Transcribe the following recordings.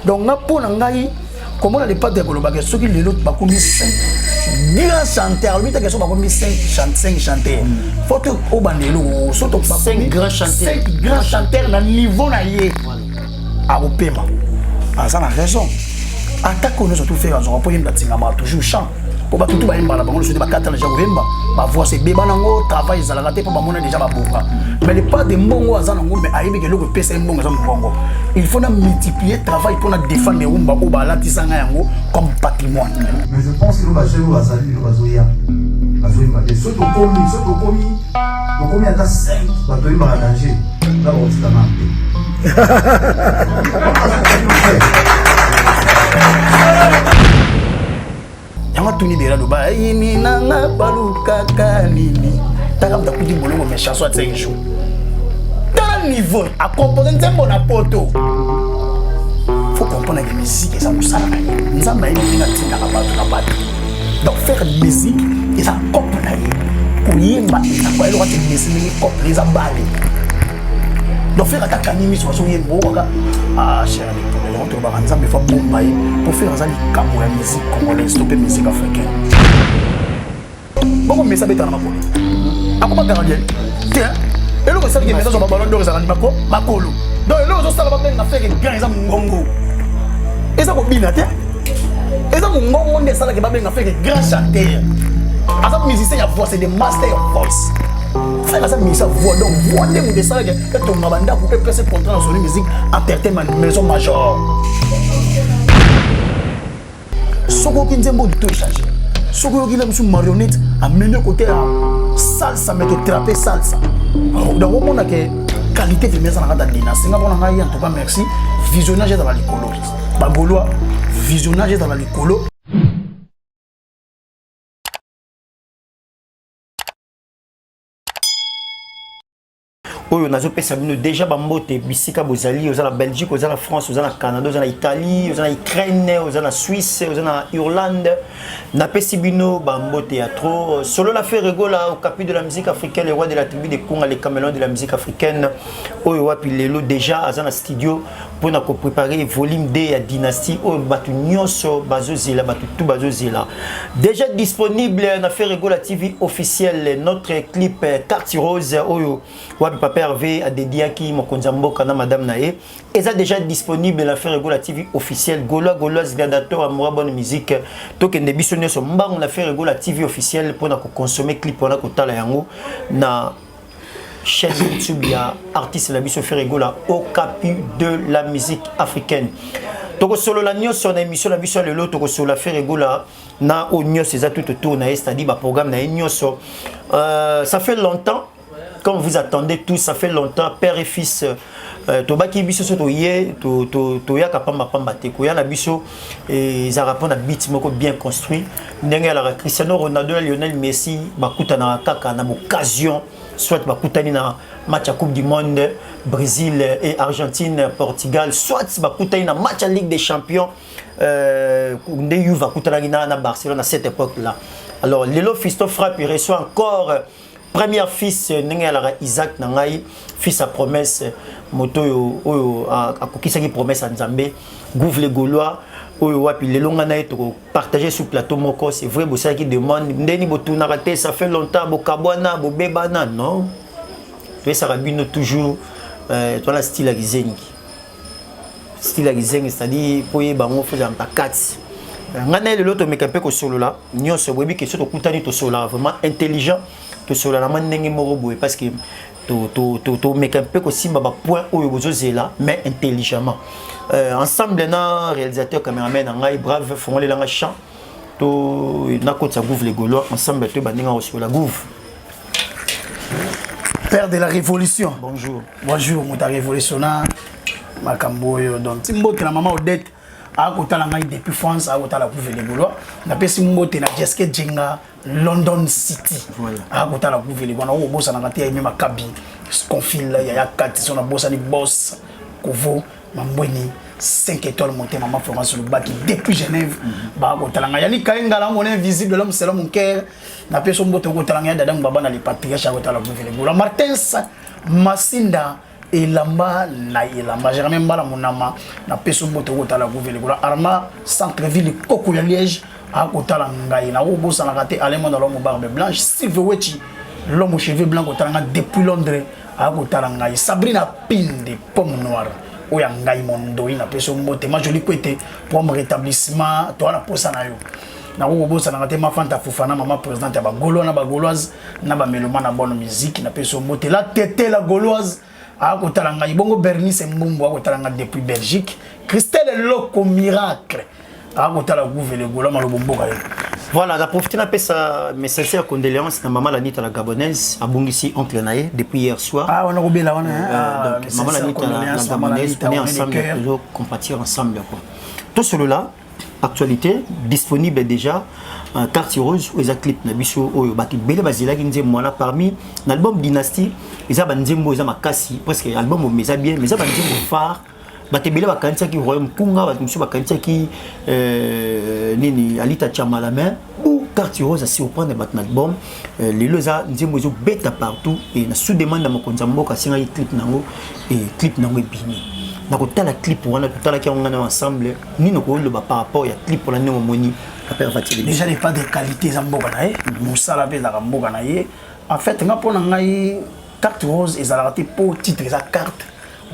donc nga pona ngai comment on a des pas de koloba ceux qui les autres ba komi 5 grand chanteur lui ta question ba komi 5 chanteurs faut que au bandelo surtout pas 5 grands chanteurs na niveau na yé à opema ah ça na raison attaque on surtout faire on peut yemba tingama toujours chant pour ba tout ba yemba la bango le ba 4 ans déjà yemba ba voix c'est beba nango travail za la raté pour ba mona déjà ba boka mais les pas de mbongo azana ngo mais ayebi ke loko pesa mbongo za mbongo il faut na multiplier travail pour na défendre rumba ou ba latisanga yango comme patrimoine. Mais je pense que nous va chez nous va saluer nous va zoya bazoyemba et ceux to komi ata 5 bazoyemba na danger là on dit kana yanga tuni bera do ba yini nanga baluka kanini taka mtakuti bolongo mais chanson à 5 jours dans le niveau à composer nzembo na poto faut comprendre que musique ça nous sert nzamba yini na tinga na bato donc faire de musique et ça couple na yé kuyemba ça kwa ile wakati musique couple les abali donc faire ta kanimi sur son yembo waka ah cher on te va nzamba faut bombaye pour faire ça les cambo la musique congolaise stopper musique africaine bon mais ça beta na makolo akoma gardien tiens et le ça qui met dans ballon d'or ça na makolo donc le ça va bien na faire grand ça ngongo et ça ko bina tiens et ça ngongo on ça va bien na faire grand chanteur asa musicien ya voix c'est des master of voice faire ça musique voix donc voix de ça que ton mabanda pour passer contrat dans son musique entertainment maison major soko kinzembo tout changer soko kila msu marionnette amener côté salsa mais to trapper salsa donc on a que qualité de maison na dina singa bona ngai en tout cas merci visionnage dans la likolo ba golois visionnage dans la likolo. oyo nazopesa bino déjà bambote bisika bozali oza na Belgique oza na France oza na Canada oza na Italie oza na Ukraine oza na Suisse oza na Irlande napesi bino bambote ya trop solo la fait rigola au capi de la musique africaine le roi de la tribu de Congo les caméléons de la musique africaine oyo wapi lelo déjà aza na studio pour na ko préparer volume 2 ya dynastie oyo batu nyonso bazozela batu tout bazozela déjà disponible na fait rigola TV officiel notre clip Carte Rose oyo wapi papa Hervé a dédié qui mokonza mboka na madame nae eza déjà disponible la faire rigola TV officiel gauloise gladiateur amoura bonne musique tokende biso nyonso mbango na faire rigola TV officiel pour na ko consommer clip pour na ko tala yango na chaîne YouTube ya artiste la biso faire rigola au capi de la musique africaine toko solo la nyonso na émission la biso lelo toko solo la faire rigola na o nyonso eza tout autour na c'est-à-dire ba programme na nyonso ça fait longtemps. Comme vous attendez tous, ça fait longtemps, père et fils, tobaki biso so toye to ya kapamba pamba te ko ya na biso et ça répond à beat moko bien construit. Ndenge la Cristiano Ronaldo, Lionel Messi bakuta na kaka na occasion soit bakutani na match à Coupe du Monde Brésil et Argentine, Portugal, soit bakutani na match à Ligue des Champions nde Juve bakutana na Barcelone à cette époque-là. Alors Lelo Fisto frappe il reçoit encore premier fils n'engala Isaac nangai fils à promesse moto oyo akokisa ki promesse à Nzambe Gouv les Gaulois oyo wapi lelo ngana eto partager sur plateau moko c'est vrai bo ça qui demande ndeni botuna raté ça fait longtemps bo kabwana bo bebana non tu es sarabino toujours toi la style à gizengi c'est-à-dire poye bango faut en pakati ngana lelo to meka pe ko solo là nyonso bobi que surtout kutani to solo vraiment intelligent to solo la mandenge moko boye parce que to meka pe ko simba ba point oyo bozozela mais intelligemment ensemble na réalisateur caméraman ngai brave fongole la chant to na kotsa Gouv les Gaulois ensemble to baninga au sur la Gouv père de la révolution bonjour mon révolutionnaire makambo yo donc timbote la maman Odette a kotala ngai depuis France a kotala Gouv les Gaulois na pesi mbote na Jeske Jenga London City a kotala Gouv les Gaulois o bossa na ngati ya mema kabi confil ya kati sona bossa ni boss Kovo mambweni 5 étoiles monté maman Florence le bac depuis Genève ba kotala ngai yani kainga la mon invisible l'homme c'est mon cœur na pesi mbote kotala ngai dada baba na les patriarches a kotala Gouv les Gaulois Martins Masinda elamba na elamba jamais mbala monama na peso moto kotala gouverne kola arma centre ville koko ya Liège a kotala ngai na ko bosa na raté allemand dans l'homme barbe blanche Sylvie Wechi l'homme aux cheveux blancs kotala depuis Londres a kotala ngai Sabrina Pinde pomme noire oya ngai mondo ina peso moto ma joli kwete pour mon rétablissement to na posa na yo na ko bosa na raté ma fanta fufana maman présidente ya ba gaulois na ba gauloise na ba meloma na bonne musique na peso moto la tête la gauloise a kotalanga ibongo Bernice Mbumbu a kotalanga depuis Belgique Christelle Loko Miracle a kotala gouverne gola malobombo ka. Voilà, la profiter na pesa mes sincères condoléances na maman Lanita la gabonaise a bongisi oncle nae depuis hier soir. Ah on a robela on donc maman Lanita la gabonaise on est ensemble toujours compatir ensemble quoi. Tout cela actualité disponible déjà carte rose ou les clips na biso oyo bati bele bazila ki nzembo na parmi l'album Dynastie eza banzembo eza makasi presque album meza bien mais eza banzembo phare bati bele bakantia ki royaume punga bati muso bakantia ki nini Alita Chama la main ou carte rose si reprendre bat album lelo eza nzembo zo beta partout et na sous demande na mokonza mboka singa clip nango et clip nango bini na kotala clip wana totala ki ngana ensemble nino ko le par rapport ya clip la nemo moni déjà n'est pas de qualité za mboka na ye musala pe za mboka na ye en fait nga pona ngai carte rose et za raté pour titre za carte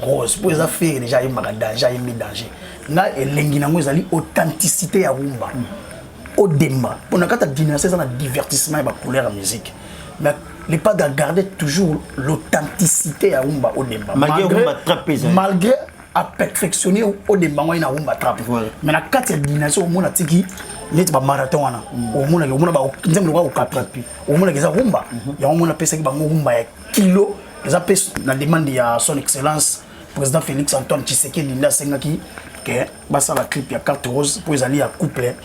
rose pour za faire déjà yemba danger yembi danger nga elengi nango ezali authenticité ya rumba odemba pona kata Dynastie za na divertissement et ba couleur ya musique mais les pas de garder toujours l'authenticité ya rumba odemba malgré à perfectionner au débat na rumba trap mais na carte Dynastie au mona tiki net ba marathon wana au mona ba nzembo ko katrapi au mona keza rumba ya au mona pesa ki ba rumba ya kilo eza pesa na demande ya son excellence président Félix Antoine Tshisekedi nda sengaki que basa la clip ya carte rose pour ezali ya couple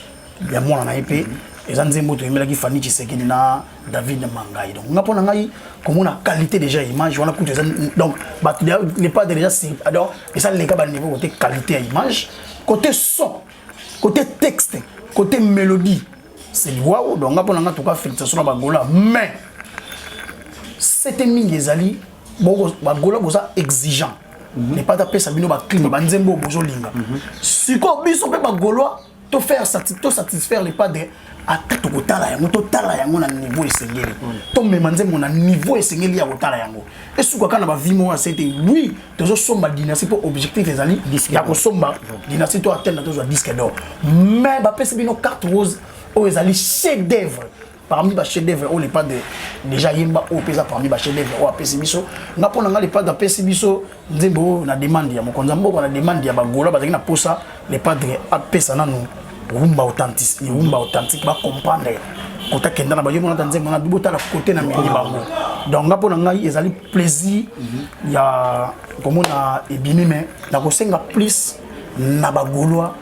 ya mwana na epé eza nzembo to emela ki Fanny Tshisekedi na David Mangai donc nga pona ngai comme on a qualité déjà image on a coûté donc bah n'est pas déjà alors et ça les gars niveau côté qualité à image côté son côté texte côté mélodie c'est waouh donc nga pona nga to ka félicitation na bagola mais c'était mingi ezali bon bagola boza exigeant n'est pas taper ça bino ba clip ba nzembo bozo linga siko biso pe bagolwa to faire satisfaire les pas de ata to kotala yango to tala yango na niveau esengeli to memanze mona niveau esengeli ya kotala yango esuka kana ba vimo a c'était oui tozo somba Dynastie pour objectif ezali ya ko somba Dynastie to atteindre to zo disque d'or mais ba pesi bino carte rose o ezali chef d'œuvre parmi ba chef d'œuvre o les pas de déjà yemba o pesa parmi ba chef d'œuvre o apesi biso nga pona nga les pas d'apesi biso nzembo na demande ya mokonza mboko na demande ya bagola bazaki na posa les pas de apesa nanu rumba authentique va comprendre quand tu es dans la base on a dans un bout à la côté na mini bango donc nga pona ngai ezali plaisir ya comme on a ebimi mais na ko senga plus na bagolwa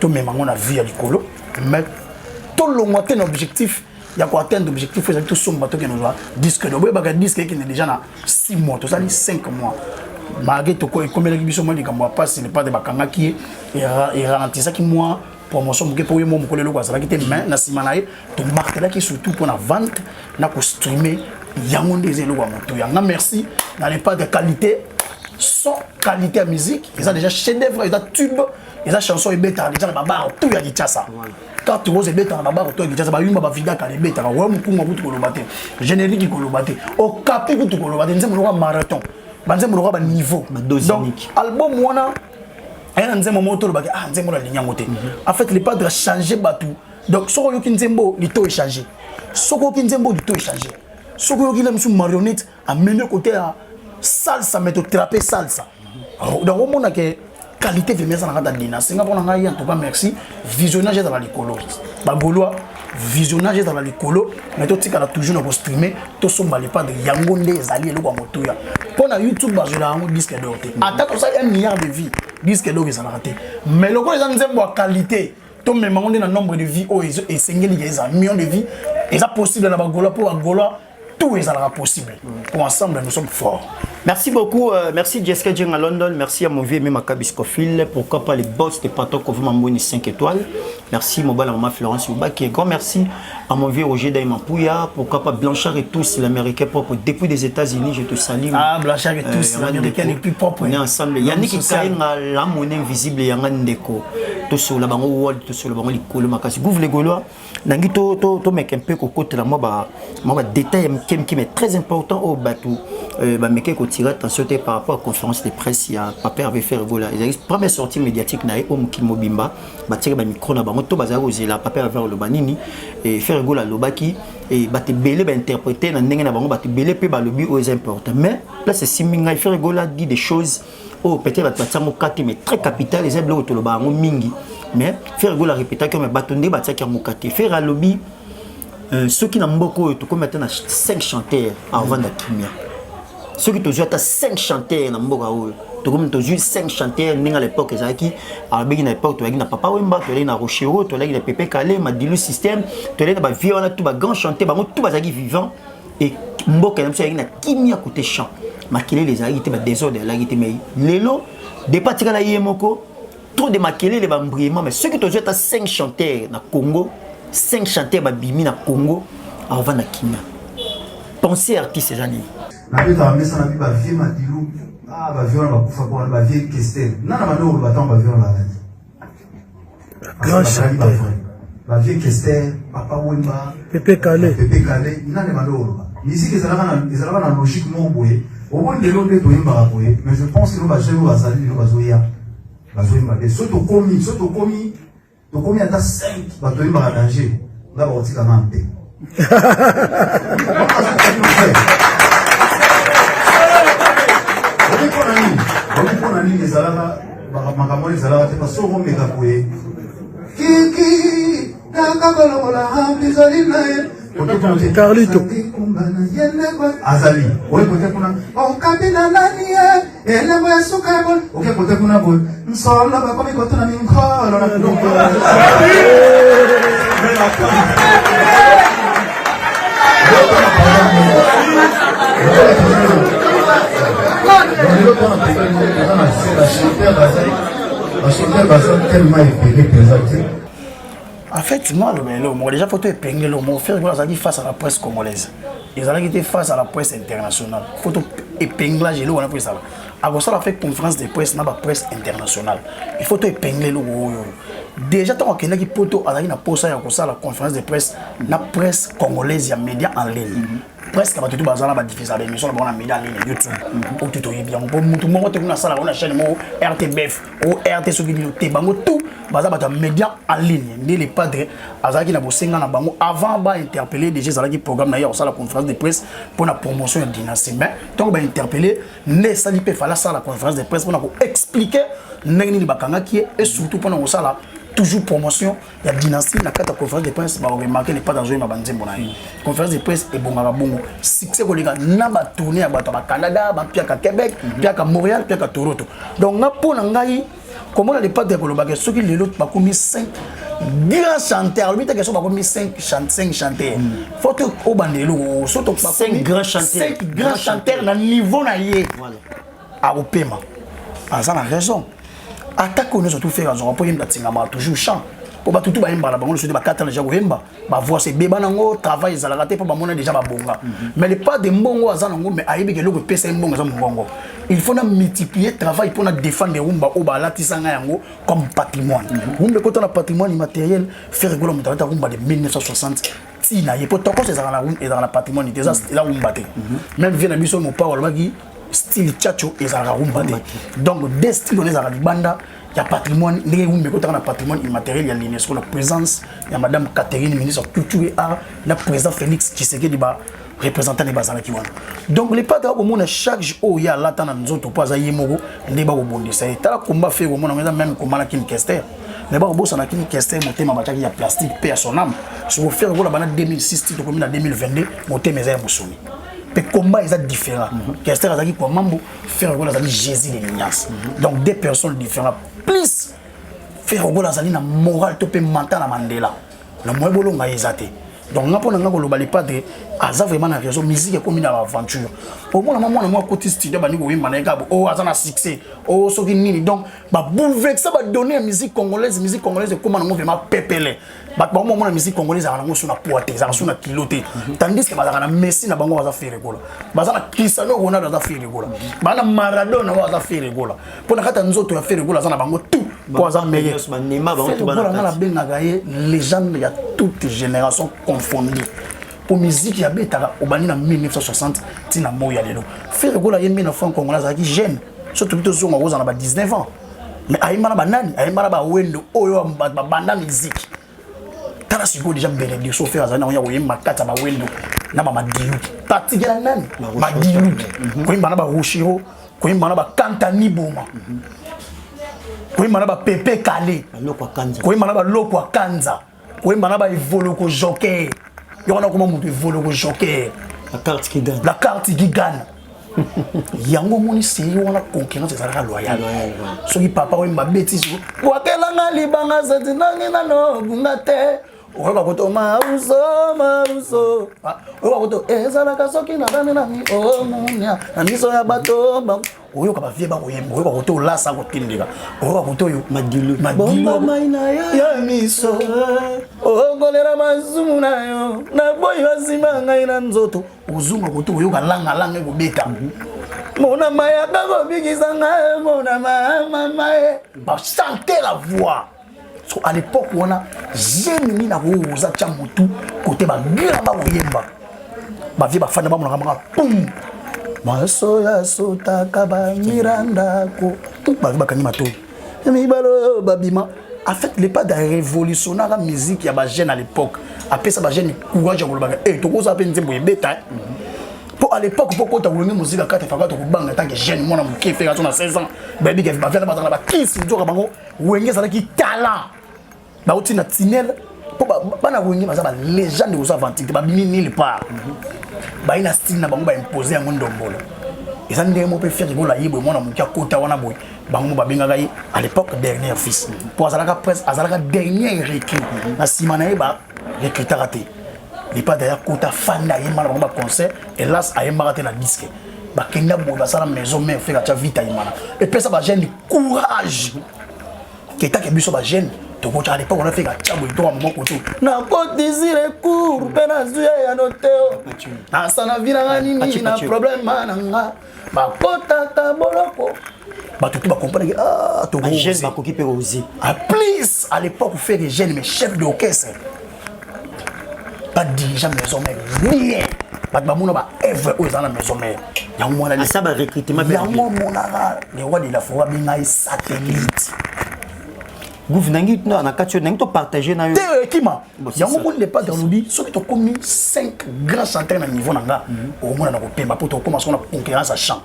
to même on a vu ya likolo mais tout le mois un objectif ya ko atteindre objectif ezali to somba to ke no disque do ba disque qui est déjà na 6 mois to sali 5 mois malgré to ko ekomela ki biso mo likambo passe n'est pas de bakanga qui et ralentissa qui moi promotion pour pour moi ko lelo kwa sala ki te mais na simanaye to marteler qui surtout pour la vente na ko streamer yango ndezelo kwa moto yanga merci na les pas de qualité son qualité à musique ils ont déjà chef d'œuvre ils ont tube ils ont chanson et bêta déjà ba bar tout ya ditasa quand tu oses bêta na bar tout ya ditasa ba yumba ba vida ka les bêta wa mukunga butu ko lobate générique ko lobate au capi butu ko lobate nzembo lo marathon banzembo lo ba niveau donc album wana et nzembo moto lobate ah nzembo la ligne ngote en fait les pas de changer batou donc soko yoki nzembo lito échanger soko yoki nzembo lito échanger soko yoki la musu marionnette a mené côté à salsa mais to trapper salsa donc on a que qualité de mise en avant de Dynastie nga pona ngai en tout cas merci visionnage dans la likolo bagolwa visionnage dans la likolo mais to tika la toujours na streamer to somba les pas de yango nde ezali eloko motoya pona YouTube bazela ngo disque d'or te ata to ça 1 milliard de vies disque d'or ezala raté mais loko les nzembo à qualité to même on na nombre de vies o et sengeli eza millions de vies et ça possible na bagolwa pour bagolwa tout est possible. Pour ensemble, nous sommes forts. Merci beaucoup. Merci Jessica Djeng à London. Merci à mon vieux même Kabiscofil. Pourquoi pas les boss de Pato Kovumamboni 5 étoiles. Merci Mobile Maman Florence Ouba qui est grand merci à mon vieux Roger Daimapouya, pourquoi pas Blanchard et tous, l'américain propre, depuis les États-Unis, je te salue. Ah, Blanchard et tous, l'américain les plus propres. On est ensemble. Yannick Kainga, la monnaie invisible, Yangandeko, tout sur la bango world, tout sur la bango likolo makasi. Vous les Gaulois, nangi to mec un peu côté la moi détail qui est très important au bateau. Mec ko tire attention par rapport à la conférence de presse, il y a papa avait fait voilà. La première sortie médiatique na homme qui mobimba, tire micro na bango to bazaro zela papa avait le banini et faire gola lobaki et te belé interpréter na ndenge na bango te belé pe ba lobby aux important. Mais là c'est siminga faire gola dit des choses oh peut-être ba tsango kati mais très capital les eblo to loba ngo mingi. Mais faire gola répéter que me batonde ba tsakia mokati faire à lobby ceux qui n'ont beaucoup to comme maintenant 5 chanteurs avant la kimia. Ceux qui te jouent à 5 chanteurs dans Mboga ou tu comme tu joues 5 chanteurs à l'époque ezaki à l'époque tu as papa Wemba tu as na Rochero tu as na Pépé Calé Madilu système tu as na vieux on a tout ba grand chanteur ba tout bazaki vivant et Mboka na na kimia côté chant makele les ari te ba désordre la gite mais lelo dépatika la yemoko trop de makele les bambriement mais ceux qui te jouent à 5 chanteurs na Congo 5 chanteurs ba bimi na Congo avant na kimia pensez artiste ces années Napita mesa na biba vie Madilu ba vie on va kufa kwa ba vie Kestel nana manoro ba tamba vie on va grand chanteur ba vie Kestel papa Wemba Pépé Calé nana manoro musique ezalaka na logique mo boye au moins de l'autre to yemba boye mais je pense que nous ba jeune ba sali nous ba zoya ba zoya ba soto komi ata 5 ba to yemba danger là ba otika mampe on a mis les alaba, makamoni les alaba, c'est pas so on mega koué. Kiki, nakakolola hambizolina. Carlito. Azali. Oui, côté kuna. On kabina nani ele mo suka bon. OK, côté kuna bon. Nsola ba komi côté na minkolo na kuko. En fait, moi, déjà, faut épingler le mot. Faire face à la presse congolaise. Ils ont été face à la presse internationale. Faut épingler le mot. Alors, ça a fait conférence de presse dans la presse internationale. Il faut épingler le mot. Déjà, tant qu'il y a la conférence de presse, la presse congolaise, il y a médias en ligne. Presque tout bazala ba diffuser l'émission dans les médias en ligne YouTube pour tout bien pour tout monde te na sala on a chaîne RTBF ou RT so te bango tout bazala ba médias en ligne les padres azaki na bosenga na bango avant ba interpeller déjà zalaki programme na ya la conférence de presse pour la promotion de dynastie mais donc ba interpeller ne sali pe fala ça la conférence de presse pour expliquer ndenge ni bakanga qui et surtout pour na sala toujours promotion il y a dynastie la carte conférence de presse va remarquer les pas dans une banzembo na conférence de presse et bonga bongo succès ko linga na ba tourner à ba Canada ba piaka Québec piaka Montréal piaka Toronto donc na pona ngai comment on a les pas de kolobaka ceux qui les autres ba komi 5 grands chanteurs lui ta question ba komi 5 chanteurs faut que au bandelo surtout 5 grands chanteurs na niveau na yé voilà à opema ça na raison attaque on surtout faire un rapport il a toujours chant pour ba tout ba yemba la bango le ba 4 ans déjà yemba ba voix c'est beba nango travail za la raté pour ba mona déjà ba bonga mais le pas de mbongo azanango mais ayebi ke loko pesa mbongo za mbongo il faut na multiplier travail pour na défendre rumba o ba latisanga yango comme patrimoine rumba quand on a patrimoine immatériel faire rigoler mon talent rumba de 1960 tina ye pour toko c'est dans la patrimoine déjà là rumba te même vient na biso mon parole bagi style tchatcho et ça rumba donc des styles on les a banda il y a patrimoine les rumba quand on a patrimoine immatériel il y a l'UNESCO la présence il y a madame Catherine ministre de culture et art la président Félix Tshisekedi ba représentant des bazala qui wana donc les pas au monde chaque jour il y a là tant nous autres pas aïe moko ndeba ko bondisa et tala combat fait au monde même combat la kin kester mais ba bossa na kin kester motema bataki ya plastique paix à son âme si vous faire la bana 2006 to comme en 2022 motema za musumi mais combat est différent kester azaki ko mambo faire ko azali Jésus de l'ignace donc deux personnes différentes plus faire ko azali na moral to pe mental na Mandela na moy bolonga ezate donc nga pona nga koloba les padres aza vraiment na raison musique comme une aventure au moins moi côté studio bani ko yimba na ngabo oh aza na succès oh soki nini donc ba bouleverser ba donner musique congolaise comment na vraiment pepele ba ba moi na musique congolaise ana ngo suna poate za suna kilote tandis que ba na Messi na bango baza faire gola baza na Cristiano Ronaldo baza faire gola ba na Maradona baza faire gola pona kata nzoto ya faire gola za na bango tout pour aza meilleur la benagaye légende ya toute génération confondue pour musique ya betaka obani na 1960 tina moya lelo faire gola yembi na franc congolais za ki jeune surtout plutôt zonga oza na ba 19 ans mais ayima na banani ayima na ba wendo oyo ba banda musique tala siko déjà bénédiction faire azana ya oyema kata ba wendo na ba madilu patigela nani madilu koyimba na ba Rushiro koyimba na ba Kantani Boma koyimba na ba Pepe Kale koyimba na ba Lokwa Kanza koyimba na ba Evoloko Joker yona comment mon Evoloko Joker la carte qui gagne yango moni seyo wana concurrence ezalaka loyal soki papa oyimba bêtise wakelanga libanga zati nangi nano bunga te oyoka koto mauso oyoka koto ezalaka soki na bana nani omunya na miso ya bato oyoka bavie bakoyemba oyoka koto olasa kotindika oyoka koto oyo madilu maina ya miso okolera mazumu na yo na boyi basima ngai na nzoto ozunga koto oyoka langa ekobeta mona maya kakobikisa ngai mona mama bachante la voix. So à l'époque on a jeune na roza chamutu côté ba gira ba oyemba ba vie ba fana ba mona ba pum maso ya sota kaba miranda ko ba ba kanima to mi balo babima en fait les pas de révolutionnaire la musique ya ba jeune à l'époque après ça ba jeune courage ko ba to ko ça pe nzembo yebeta pour à l'époque pour quand tu as musique à 4 fois tu bang tant que jeune moi qui fait à 16 ans baby qui va faire la kiss tu bango wenge ça qui talent ba oti na tinel pour bana wenge ba za légende aux aventures ba bimi le part ba ina style na bango ba imposer yango ndombolo ils ont des mots pour faire rigoler yebo moi na mukia kota wana boy bango ba benga gai à l'époque dernier fils pour azalaka presse azalaka dernier recrue na simana ba recruteur raté il pas d'ailleurs kota fan na yema na ba concert hélas a yema raté la disque ba kenda bo ba sala maison mère fait la vite yema et puis ça ba jeune courage qui ta ke biso ba jeune to ko ta l'époque on a fait la chabo to mo ko to na ko désir court pena zuya ya noteo na sana vina nini na problème mananga ba kota ta boloko ba tout ba comprendre ah to jeune ba ko ki pe oser à plus à l'époque on fait des jeunes mais chef d'orchestre pas dirigeant maison mère rien pas de mamuna ba ever aux dans la maison mère ya mona ça ba recrutement ya mona les rois de la forêt binga satellite gouvernement na na katio na to partager na yo te kima ya mo le pas dans l'obi so to commis 5 grands chanteurs na niveau nanga au mona na ko pemba pour to commencer na concurrence à chant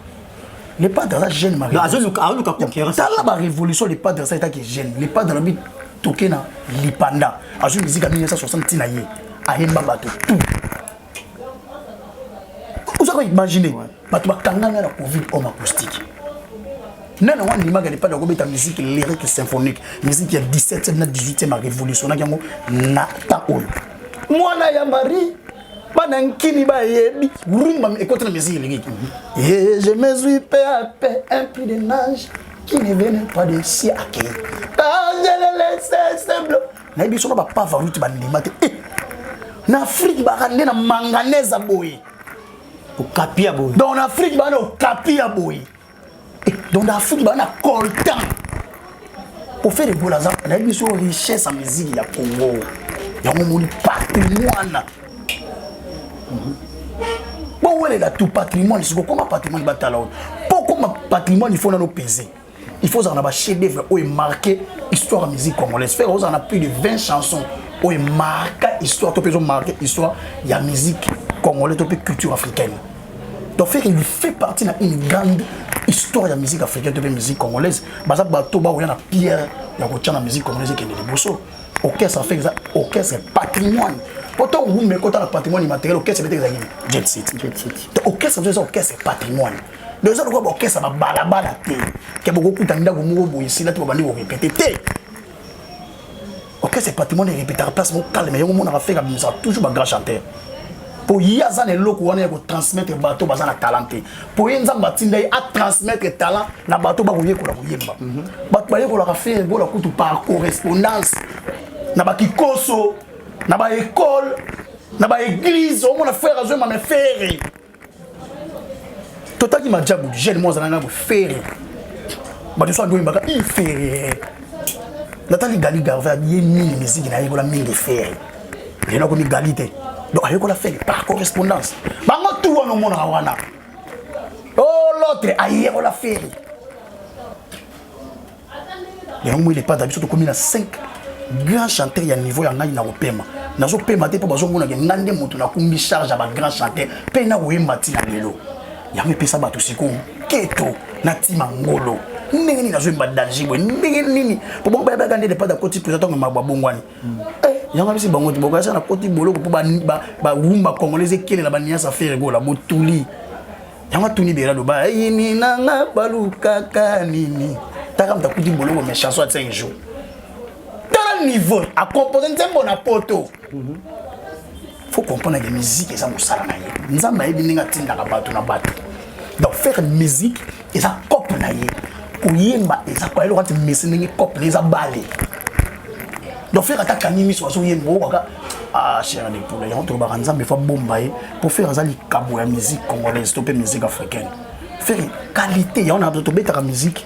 les pas dans la jeune marie non azuka concurrence ça la révolution les pas dans ça qui jeune les pas dans la vie tokena lipanda azu musique en 1960 tina ye ayemba bato tout vous avez imaginé bato bakanganga na covid homme acoustique nana wana limaga les pas de gobeta musique lyrique symphonique musique ya 17e na 18e révolution na yango na ta oyo mwana ya mari bana nkini ba yebi rumba écoute la musique lyrique et je me suis peu à peu un prix de nage qui ne venait pas de si acquis quand je le laisse simple na biso na pas valuti ba ndimate na Afrique ba rande na manganèse boy pour capia boy dans Afrique ba no capia boy donc dans Afrique ba na coltan pour faire des bolaza na biso richesse en musique ya Congo ya mon patrimoine bon ouais là tout patrimoine c'est comment patrimoine ba talent pourquoi patrimoine il faut nous peser il faut en avoir chef d'œuvre où est marqué histoire de musique congolaise faire on a plus de 20 chansons où est marqué histoire to peut marquer histoire il y a musique congolaise to culture africaine donc faire il fait partie d'une grande histoire de la musique africaine de la musique congolaise baza bato ba na pierre ya ko tchana musique congolaise qui est de bosso orchestre fait ça orchestre patrimoine autant vous me côté le patrimoine immatériel orchestre peut être jet set orchestre c'est orchestre patrimoine donc ça quoi orchestre ba balabala te ke beaucoup kutanda ko mo bo ici là to bandi ko répéter te orchestre et patrimoine répétera place mon calme mais on a fait comme ça toujours un grand chanteur pour y a les locaux on est pour transmettre bateau bazan la talenté pour y a batinda à transmettre talent na bateau ba koyé ko la koyemba bato ba ko la faire bo la kutu par correspondance na ba kikoso na ba école na ba église on a faire azo ma faire total qui m'a déjà bougé jeune moi na faire ba de so ndo mbaka il faire Nathalie Gali Garvey a dit mille musique na yeko la mille de faire il na ko mi galité donc ayeko la faire par correspondance bango tout on mon wana oh l'autre ayeko la faire et on il est pas d'habitude comme il a 5 grands chanteurs ya niveau ya ngai na opema nazo pema te po bazo mona ke ngande mutu na kumbi charge ba grand chanteur pe na wemba ti na lelo ya me pesa bato siko keto na tima ngolo ndenge nini nazo mba danger bo ndenge nini po bon ba gande de pas da koti président ngama babongwani yanga bisi bango tiboka sa na koti boloko po ba wumba congolais ekele na ba niasa faire go la botuli yanga tuni bera do ba yini na nga baluka kanini taka mta kuti boloko mes chansons à 5 jours dans le niveau à composer nzembo na poto faut comprendre que musique eza mosala na ye nzamba yebi ndenge atindaka bato na bato donc faire musique eza cope na ye koyemba eza kwa eloko ati mesi ndenge cope na eza bale donc faire attaque kanimi so azoyemba okaka cher de poule yango tolobaka nzambe fa bomba ye pour faire aza likabo ya musique congolaise to mpe musique africaine faire qualité yango na tobetaka musique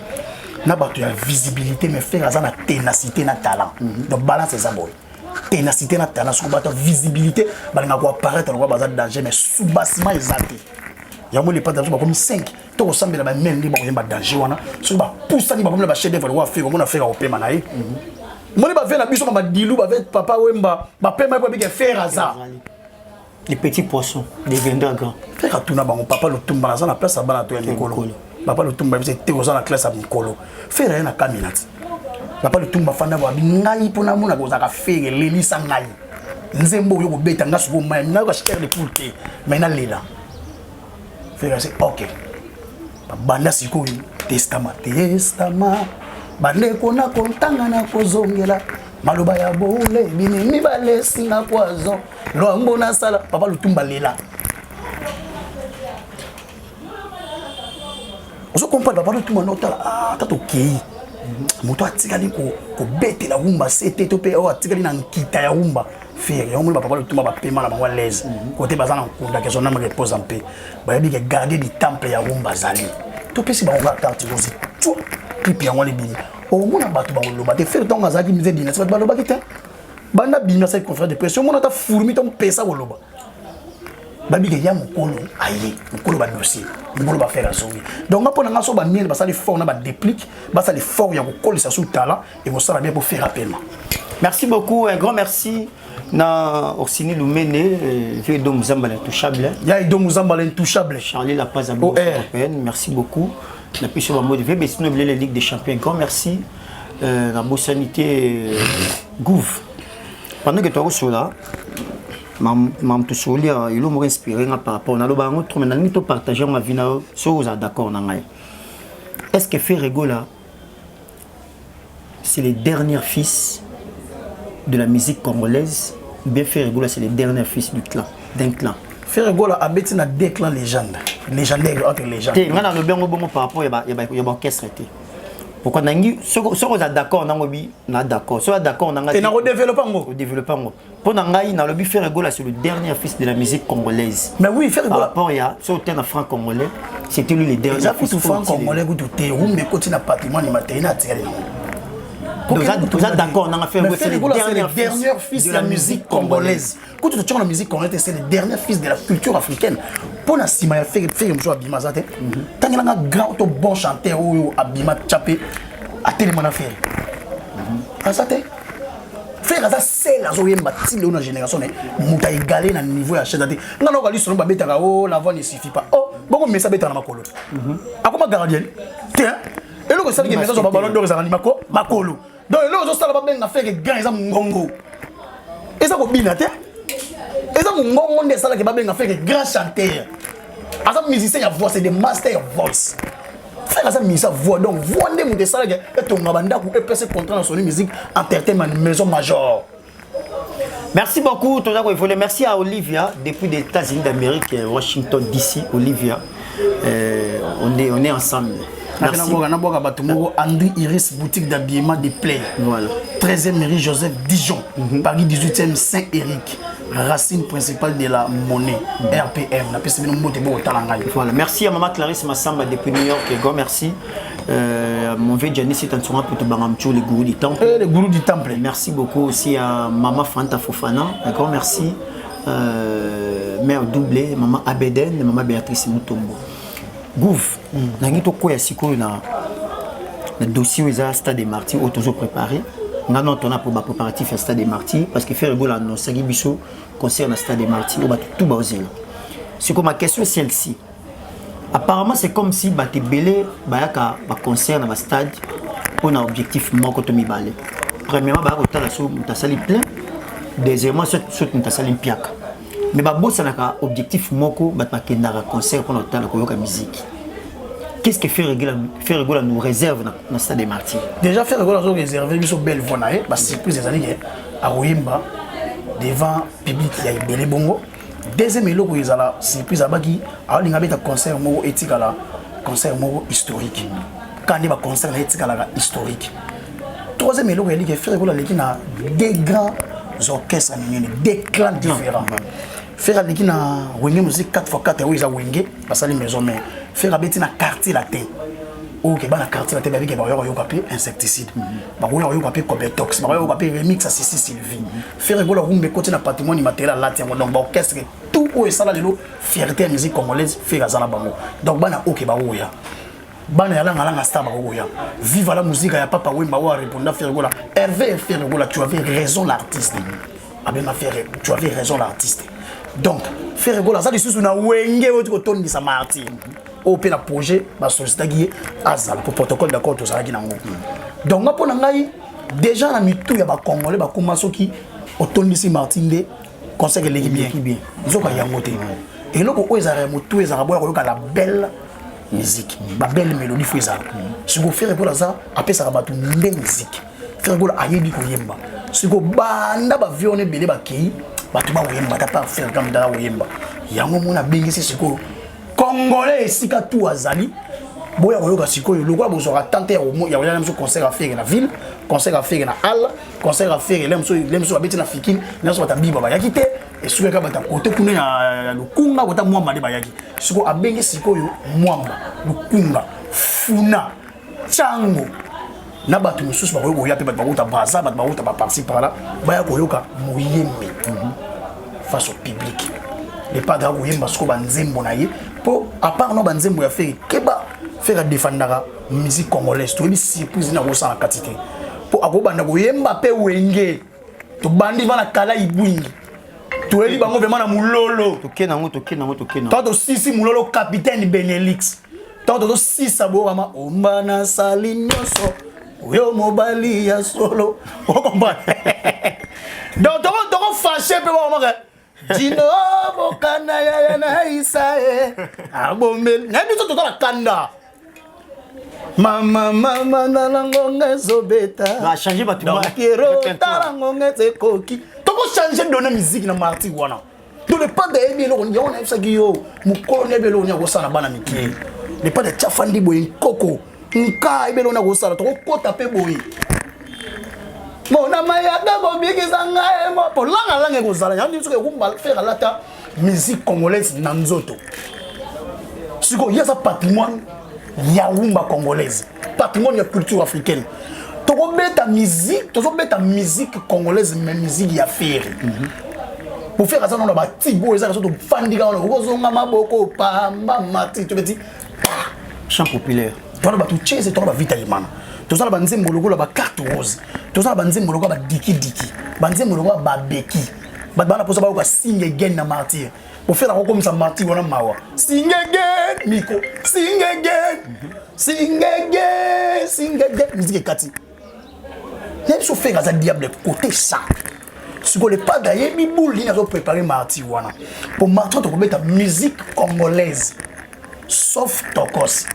na bato ya visibilité mais faire aza na ténacité na talent donc balance eza boye ténacité na talent sur bato visibilité balinga ko apparaître lokwa baza danger mais sous-bassement ezate yango les pas danger comme 5 to ressemble ba même li ba ko danger wana so ba poussa ni ba comme ba chef d'œuvre wa faire on faire au pema na ye moni ba faire na biso ba dilu ba avec papa wemba ba pema ko bi ke faire aza les petits poissons deviendront grands faire tout na bango papa le tumba na la place bana to ya mikolo papa le tumba c'est te na classe à mikolo faire na caminati papa le tumba fanda ba ngai pona mona ko za ka faire lelisa ngai nzembo yo ko beta ngasu ko mai na ko cher de poulté mais na lela faire c'est OK banda sikoyo testament bande kona kontanga na kozongela maloba ya boule bini mibale singa poison lombo na sala papa lutumba lela oso comprendre papa lutumba notala tato kei moto atikali ko bete la rumba c'était to pe o atikali na nkita ya rumba faire ya omuli papa lutumba ba pema na bango l'aise côté bazana nkunda que son âme repose en paix ba yabi que garder du temple ya rumba zali to pesi ba on va carte aussi tout clip ya ngole bini o mona bato ba loba te faire tonga zaki mise dina c'est ba loba kite bana bina cette conférence de presse mona ta fourmi ton pesa ko loba babi ke ya mokolo aye mokolo ba dossier mokolo ba faire azongi donc ngapona ngaso ba miel ba sali fort na ba déplique ba sali fort ya ko kolisa sous talent et vous sala bien pour faire appellement. Merci beaucoup, un grand merci na Orsini Lumene vieux Dom Zamba l'intouchable. Ya Dom Zamba l'intouchable. Charlie La Paz européenne, merci beaucoup. La puissance de la mode mais sinon la Ligue des Champions. Grand merci la bonne sanité Gouv. Pendant que tu es sur là mam to solia il m'a inspiré par rapport à l'obango trop maintenant ni to partager ma vie na so d'accord na ngai. Est-ce que Ferrego là c'est les derniers fils de la musique congolaise, bien Ferrego là c'est les derniers fils d'un clan. Ferrego là a na deux clans légendes, légendaires entre légendes. On a le bien bon par rapport il y a orchestre. Pourquoi nangi ce qu'on a d'accord nangobi na d'accord. Soit d'accord on a et na redéveloppant ngo. Développement. Pour nangai na le bi Ferrego là c'est le dernier fils de la musique congolaise. Mais oui Ferrego par rapport il y a sur terrain franc congolais, c'était lui les derniers fils de franc congolais tout te rumbe côté na patrimoine matériel attiré. Vous êtes d'accord, on a fait c'est le dernier fils de la musique congolaise. Quand tu tiens la musique congolaise, c'est le dernier fils de la culture africaine. Pour la cima, il fait un Abima Zate. Tant qu'il y a un grand bon chanteur ou Abima Tchapé, à tellement faire. Azate. Faire ça, c'est la zone bâtie de notre génération. Mouta égalé dans le niveau de la chaîne. Non, non, on va dire que la voix ne suffit pas. Oh, bon, mais ça va être dans ma colo. À quoi ma gardien? Tiens, et le reste qui est sur le ballon d'or, c'est ma colo. Donc là, on a fait que grand exemple ngongo. Et ça, on bina te. Et ça, ngongo on est ça là qui a fait que grand chanteur. As un musicien à voix, c'est des master voice. Frère, Faire ça mise voix donc voix de mon dessin et ton banda pour EPC contrat dans son musique entertainment maison major. Merci beaucoup, merci à Olivia depuis les États-Unis d'Amérique, Washington DC. Olivia, on est ensemble. Merci. André Iris, boutique d'habillement de Play. Voilà. 13e mairie Joseph Dijon. Paris 18e Saint-Éric. Racine principale de la monnaie. RPM. Voilà. Merci à maman Clarisse Massamba depuis New York. Merci. Mon vieux Janice est en train pour te baramcho les gourous du temple. Les gourous du temple. Merci beaucoup aussi à maman Fanta Fofana. D'accord, merci. Mère doublée, maman Abeden, maman Béatrice Moutombo. Gouf, nangi to koya sikoyo na dossier où ils Stade des Martyrs au toujours préparé. On a pour préparatif à Stade des Martyrs parce que faire le goal en Sagi Bisso concerne Stade des Martyrs au tout basé. C'est comme ma question est celle-ci. Apparemment c'est comme si baté belé bayaka ba concerne na stade pour un objectif moko to mibale. Premièrement ba ko tala so mutasali plein. Deuxièmement c'est mutasali piaka. Mais boss a objectif moko batmakenda concert pour notre temps koyoka musique. Qu'est-ce que faire régulier nous réserve dans Stade des Martyrs? Déjà faire régulier nous réserver biso belle vonae parce que surprise des années à Oyemba devant public il y a belé bongo. Deuxième eloko ezala surprise abaki a linga beta concert moko etikala concert moko historique. Quand il va concert etikala historique. Troisième eloko il dit que faire régulier les na des grands orchestres des clans différents. Faire avec na wenge musique 4x4 où ils a wenge parce que les maisons mais faire avec na quartier latin OK ba na quartier latin avec ba yo papier insecticide ba yo papier Cobetox ba yo papier remix à Sissi Sylvie faire rigola rumbe côté na patrimoine immatériel latin donc ba orchestre tout où ça là lelo fierté musique congolaise faire ça na bango donc ba na OK ba oya bana yala ngala star ba oya vive la musique ya papa wemba wa répondre faire rigola Hervé faire rigola tu avais raison l'artiste tu avais raison l'artiste. Donc, faire rigoler ça, c'est une wenge où tu retournes de sa martyr. Au pire, projet, ma société qui est Azal pour protocole d'accord tout ça qui n'a pas. Donc, moi pour n'aille déjà la mitou ya ba congolais ba commencer qui retourne de sa martyr de conseil que l'équipe bien. Ils ont pas y amoté. Et là pour eux ils arrivent tout ils arrivent à la belle musique, la belle mélodie faut ça. Si vous faire rigoler ça, après ça va tout belle musique. Faire rigoler ayebi ko yemba. Si vous banda ba violner belé ba ki batuma oyemba ta pas faire comme dans oyemba yango mona bengisi siko congolais sika tout azali boya koyoka siko lokwa bozora tante ya ya mso concert à faire na ville concert à faire na hall concert à faire lemso abeti na fikini naso batabiba ba yakite et souvent bata côté kuna na lukunga bota mwamba de ba yaki siko abengi siko yo mwamba lukunga funa chango na batu mususu ba koyoka ya pe batu ba baza batu ba parti par là ba koyoka moyembe face au public. Les padres oyemba soko banzembo na ye pour à part no banzembo ya faire keba faire défendre la musique congolaise to bi surprise na kosa na quantité pour akobanda koyemba pe wenge to bandi bana kala ibwingi to eli bango vraiment na mulolo to kena to sisi mulolo capitaine Benelix to sisi aboma ombana salinyoso oyo mobali ya solo o comprendre donc to fâché pe ba Dino bokana ya na isae abomel na biso to la kanda mama na langonga zobeta va changer bâtiment kero talangonga tekoki to ko changer donner musique na marti wana to le pas de bien on y a ça yo mukolo ne belo nya go sana bana miki le pas de chafandi boy koko nka ibelo na go sana to ko taper boy Mona mayaka ko bikisa ngae mo po langa kozala yandi suke kumba faire lata musique congolaise na nzoto siko yasa patrimoine ya rumba congolaise patrimoine ya culture africaine to beta musique congolaise mais musique ya faire pour faire ça on ba tibo eza so to fandika on kozonga maboko pamba mati to beti chant populaire to ba tu chese to ba vitalimana tout ça banzembo lokola ba carte rose tout ça banzembo lokola ba diki banzembo lokola ba beki bana posa ba ko sing again na martyr pour faire comme ça martyr wana mawa sing again miko sing again musique kati même so faire ça diable côté ça si ko le pas d'ailleurs biboul ni a préparer martyr wana pour martyr to mettre musique congolaise sauf tokos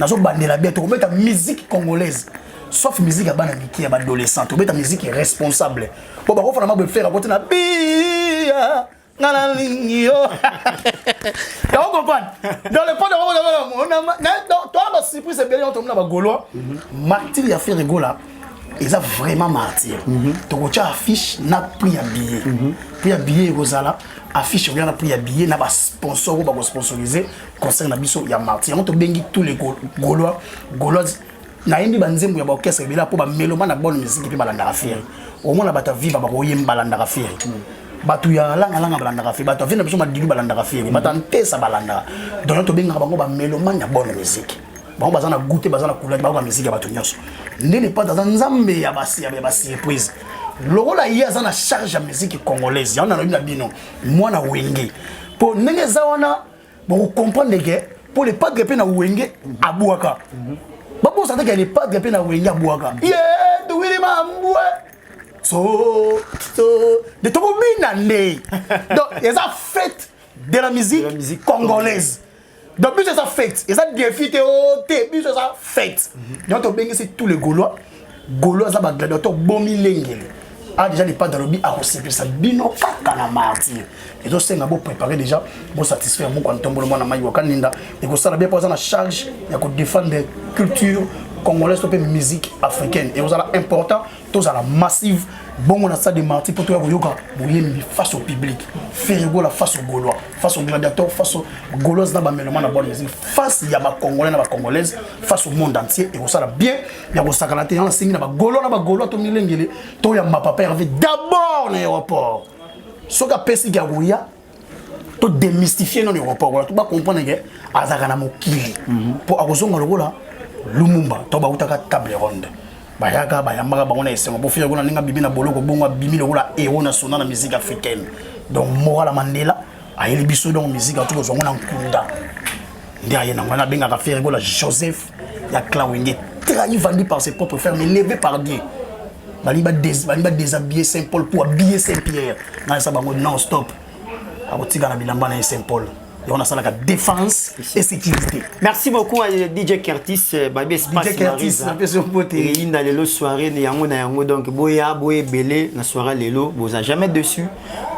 nazo bandela bien to mettre musique congolaise sauf musique à bana miki ya adolescent to mettre musique responsable pour ba ko fana ma faire apporter na bia ngana lingio tu comprends dans le point de on a toi ba surprise c'est bien on tombe na ba gaulois martyr ya faire rigola ils ont vraiment martyr donc tu affiche na prix à billet prix à billet rozala affiche bien na prix à billet na ba sponsor ou ba sponsoriser concert na biso ya martyr on to bengi tous les gaulois na yindi banzembo ya ba orchestre bila po ba meloma na bonne musique pe balanda affaire au moins na bata viva ba ko yemba balanda affaire batu ya langa balanda affaire batu vina biso ma dilu balanda affaire bata ntesa balanda donc to benga bango ba meloma na bonne musique bango bazana goûter bazana couleur ba ko musique ya batu nyonso ndene pas dans nzambe ya basi surprise lokola ye azana charge ya musique congolaise ya on a na bino mwana wenge po ndenge za wana bon comprendre que pour les pas grepper na wenge abuaka babo ça que les pas grepper na wenge abuaka yeah do we mambwe so de tout binande donc ils ont fait de la musique congolaise donc plus ça fait ils ont défi plus ça fait donc on bengi c'est tous les gaulois za ba gladiateur bomi lengele a déjà les pas dans le bi a recevoir ça bino kaka na martyr et donc c'est ngabo préparer déjà bon satisfaire mon quand tombe le mona mayi wakaninda et ko ça bien poser na charge ya ko défendre des cultures congolaises et musique africaine et vous allez important tous à la massive bon on a ça de martyr pour toi yoka boyembi face au public faire go la face au gaulois face au gladiateur face au gaulois na ba meloma na bonne musique face ya ba congolais na ba congolaise face au monde entier et vous ça bien ya ko sakala te na singi na ba gaulois to milengele to ya ma papa avait d'abord na aéroport soka pesi ga goya to démystifier non aéroport voilà to ba comprendre que azaka na mokili pour akozonga lokola Lumumba to ba utaka table ronde bayaka bayambaka bangona esengo pour faire gona ninga bibi na boloko bongo bimi lokola héros national na musique africaine donc Mora Mandela ayeli biso donc musique a tout zongo na nkunda ndia na ngana benga ka faire gola Joseph ya Klawenge trahi vendu par ses propres frères mais levé par Dieu baliba déshabiller Saint-Paul pour habiller Saint-Pierre na ça bango non stop abotika na bilamba na Saint-Paul. Et on a ça la défense et sécurité. Merci beaucoup à DJ Curtis, Baby Espace DJ Curtis, la personne beauté. Et il a les soirées, il y a un donc boya boye belé la soirée lelo, vous a jamais dessus.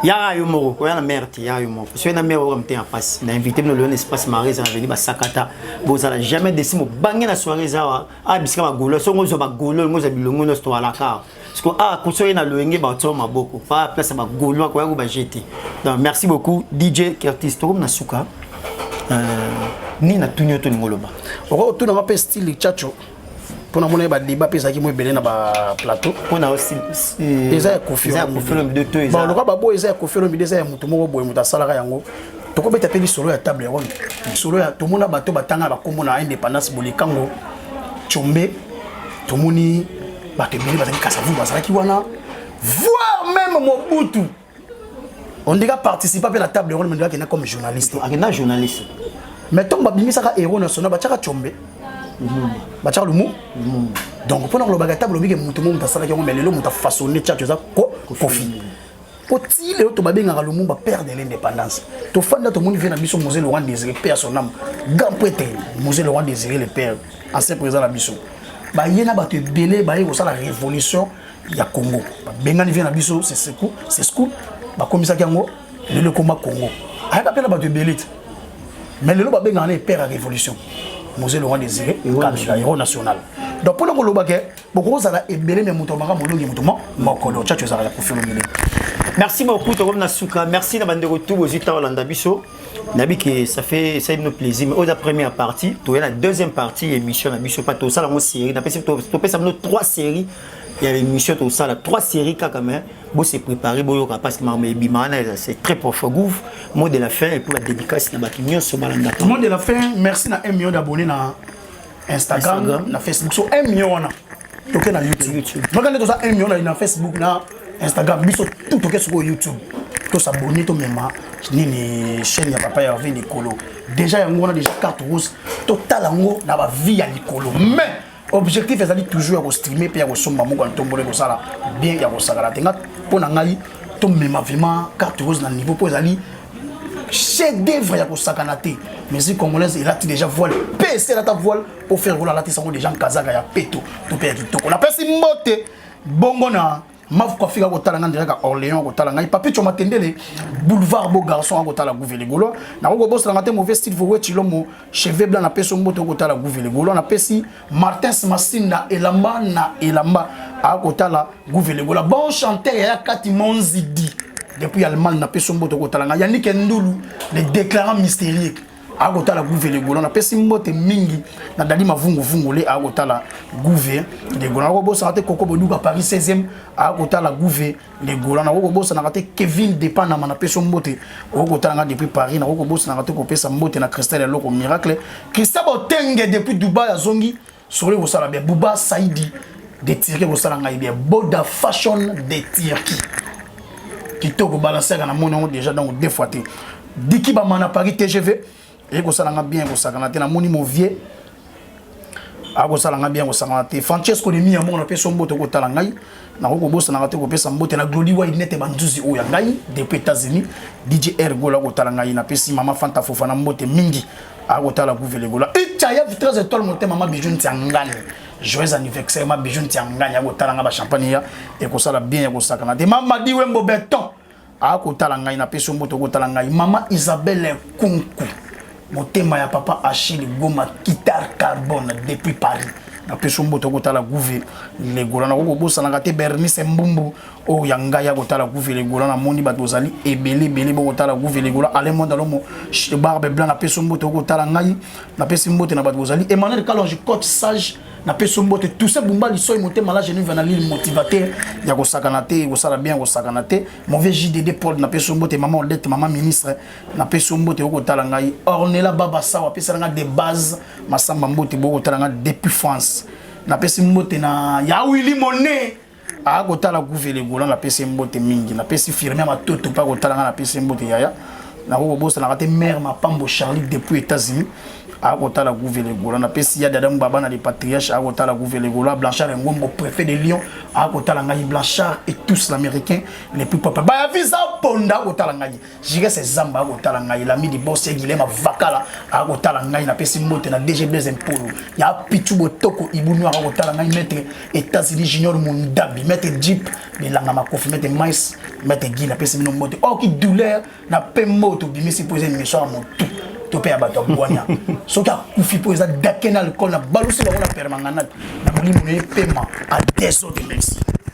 Il y a un mot, il y a la merde, il y a un mot. Si on a mère on en face, on a invité nous le espace Marais à venir à Sakata. Vous a jamais dessus, mo bangé la soirée ça. Ah bisika ba golo, so ngo ba golo, ngo za bilongo no sto ala ka. Parce que ah conseiller na loenge ba tsoma beaucoup. Pas place ba golo ko yango ba jeter. Donc merci beaucoup DJ Curtis, to na suka. Ni na tunyo to ngoloba. Oko to na ba style chacho. Pona mona ba débat pesa ki mo belé na ba plateau. Pona aussi eza confirmé de deux. Ba loka ba bo eza confirmé eza ya mutu moko boye mutu asalaka yango. Toko beta pe solo ya table ronde. Solo ya to mona bato batanga ba kombo na indépendance bolikango. Chombe to moni bato beli bazali kasavu bazalaki wana. Voir même Mobutu. On dirait participer à la table ronde mais dirait qu'il est comme journaliste. Un journaliste. Mais tant que ça héros national bachaka chombe. Bachaka lumu. Donc pour nous la table que mutu mutu sala ki mais lelo mutu façonner tchatcho za kofi. Oti le to babenga lumumba perdre l'indépendance. To fanda to moni vient na biso Mosée Laurent Désiré père son âme. Gampete Mosée Laurent Désiré le père ancien président la biso. Ba yena ba te belé ba yeko ça la révolution ya Congo. Benga ni vient na biso c'est scoop. Ba komisa kiango le combat Congo ayaka pena ba de belite mais le ba benga na père à révolution Mosée Laurent Désiré candidat héros national donc pour le koloba ke boko za la ebele mais muto maka molongi muto moko do chacho za la confirmer. Merci beaucoup to na suka merci na bande retour aux États Hollanda biso nabi que ça fait nous plaisir mais la première partie to la deuxième partie émission na biso pas to ça la série na to pesa no 3 séries. Il y a une mission tout ça, 3 séries quand même. Bon, c'est préparé, bon, parce que c'est très profond. Mot de la fin et pour la dédicace, mot de la fin, merci à 1 million d'abonnés dans Instagram, dans Facebook, sur 1 million donc dans YouTube. Regardez tout ça, 1 million dans Facebook, dans Instagram, tout sur YouTube. Tout s'abonner, tout même, ni chaîne ya papa ya vie Nicolo. Déjà, on a déjà carte rose, total en dans la vie à Nicolo. Mais objectif est toujours à streamer puis à somba mo quand tomber ko sala bien ya ko sala tenga pona ngai to mema vraiment carte rose na niveau po ezali chef d'œuvre ya kosakana te musique congolaise elati déjà voile pc la ta voile pour faire rouler la sango déjà kazaka ya peto to pe ya kitoko na pesi mbote bongo na mafu kwa fika kotala nga direct à Orléans kotala ngai papi choma tendele boulevard beau garçon kotala gouvele golo na ko boss na ngate mauvais style vo chilomo cheveux blanc na peso mbote kotala gouvele golo na pesi Martins Massinda elamba na elamba kotala gouvele golo bon chanteur ya Kati Monzidi depuis Allemagne na peso mbote kotala nga Yannick Ndulu les déclarants mystérieux agotala gouvele golo na pesi mbote mingi na dali mavungu vungule agotala gouve de golo na ko bossa te Koko Boduka Paris 16e agotala gouve de golo na ko bossa na te Kevin Depanama na peso mbote agotala nga depuis Paris na ko bossa na te ko pesa mbote na Christelle Loko Miracle Christelle Otenge depuis Dubai azongi sori ko sala bien Bouba Saidi de Turquie ko sala nga bien Boda Fashion de Turquie kitoko balancer na mono déjà donc deux fois te Diki ba mana Paris TGV et ko sala nga bien ko sakana te na moni mo vie ko sala nga bien ko sakana te Francesco de mi amon na peso mboto ko tala ngai na ko bossa na te ko pesa mbote na Glody Wide nete banduzi o ya ngai depuis États-Unis DJ Ergo la ko tala ngai na pesi mama Fanta Fofana mbote mingi ko tala gouvele gola et chaya 13 étoiles monte mama bijou ntiangani joyeux anniversaire ma bijou ntiangani ko tala nga ba champagne ya et ko sala bien ko sakana te mama di wembo beton ko tala ngai na peso mboto ko tala ngai mama Isabelle Kunku motema ya papa Achille Goma guitare carbone depuis Paris na peso mboto kotala gouve le gola na ko bossa na te Bernice Mbumbu o yanga ya kotala gouve le gola na moni bato zali ebele bele bo kotala gouve le gola ale monde lomo barbe blanc na peso mboto kotala ngai na peso mboto na bato zali Emmanuel Kalonji coach sage na peso mbote tout ça bumba liso motema la genou na l'île motivateur ya ko sakana te ko sala bien ko sakana te mauvais JDD Paul na peso mbote maman Odette maman ministre na peso mbote ko tala ngai Ornella Baba Sawa pesa nga de base masamba mbote bo ko tala nga depuis France na peso mbote na ya Willy Monet ko tala gouvele gola na peso mbote mingi na peso firme ma toto pa ko tala nga na peso mbote yaya na ko bossa na te mère ma Pambo Charlie depuis États-Unis Agotala gouvele gola na pesi ya dadam baba na les patriarches agotala gouvele gola Blanchard Ngombo préfet de Lyon agotala ngai Blanchard et tous l'américain les plus papa ba visa ponda agotala ngai jige ces zamba agotala ngai l'ami de boss Guilema Vakala agotala ngai na pesi mbote na DG Blaise Mpolo ya Pichu Botoko Ibunu agotala ngai maître États-Unis junior Mundabi maître Jeep de langa makofi maître Mais maître Guy na pesi mbote o ki douleur na pemoto bimisi poser une mission à mon tout topé à bateau boania so ka kufi po eza dakena alcool na balusi ba na permanganat na molimo ne paiement à des autres merci